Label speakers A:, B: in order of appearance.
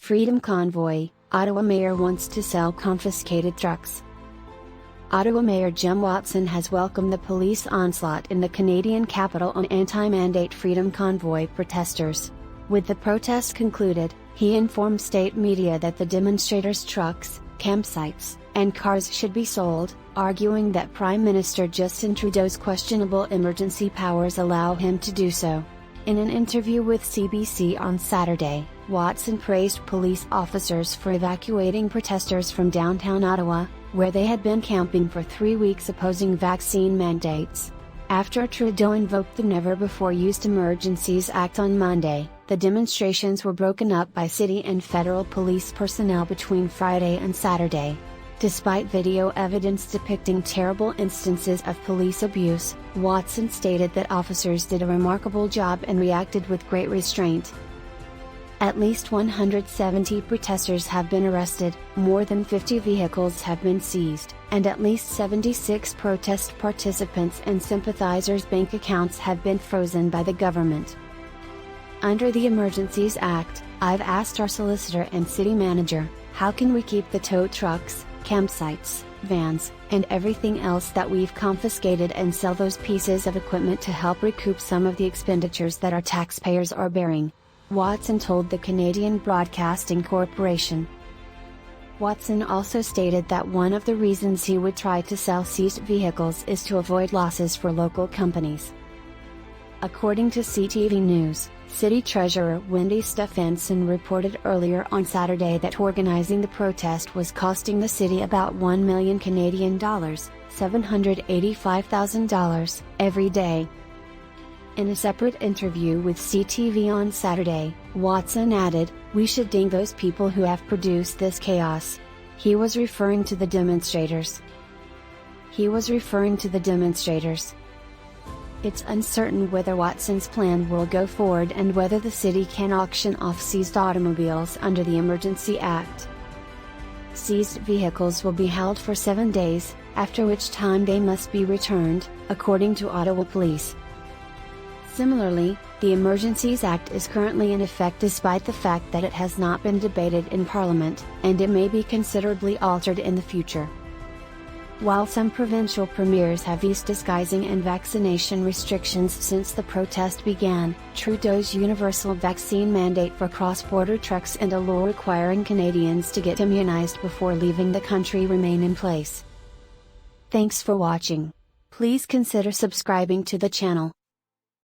A: Freedom Convoy, Ottawa Mayor wants to sell confiscated trucks. Ottawa Mayor Jim Watson has welcomed the police onslaught in the Canadian capital on anti-mandate Freedom Convoy protesters. With the protest concluded, he informed state media that the demonstrators' trucks, campsites, and cars should be sold, arguing that Prime Minister Justin Trudeau's questionable emergency powers allow him to do so. In an interview with CBC on Saturday, Watson praised police officers for evacuating protesters from downtown Ottawa, where they had been camping for 3 weeks opposing vaccine mandates. After Trudeau invoked the never-before-used Emergencies Act on Monday, the demonstrations were broken up by city and federal police personnel between Friday and Saturday. Despite video evidence depicting terrible instances of police abuse, Watson stated that officers did a remarkable job and reacted with great restraint. At least 170 protesters have been arrested, more than 50 vehicles have been seized, and at least 76 protest participants and sympathizers' bank accounts have been frozen by the government. Under the Emergencies Act, I've asked our solicitor and city manager, how can we keep the tow trucks, campsites, vans, and everything else that we've confiscated and sell those pieces of equipment to help recoup some of the expenditures that our taxpayers are bearing? Watson told the Canadian Broadcasting Corporation. Watson also stated that one of the reasons he would try to sell seized vehicles is to avoid losses for local companies. According to CTV News, City Treasurer Wendy Stephenson reported earlier on Saturday that organizing the protest was costing the city about $1 million Canadian dollars, $785,000, every day. In a separate interview with CTV on Saturday, Watson added, "We should ding those people who have produced this chaos." He was referring to the demonstrators. It's uncertain whether Watson's plan will go forward and whether the city can auction off seized automobiles under the Emergency Act. Seized vehicles will be held for 7 days, after which time they must be returned, according to Ottawa Police. Similarly, the Emergencies Act is currently in effect despite the fact that it has not been debated in Parliament, and it may be considerably altered in the future. While some provincial premiers have eased disguising and vaccination restrictions since the protest began, Trudeau's universal vaccine mandate for cross-border trucks and a law requiring Canadians to get immunized before leaving the country remain in place. Thanks for watching. Please consider subscribing to the channel.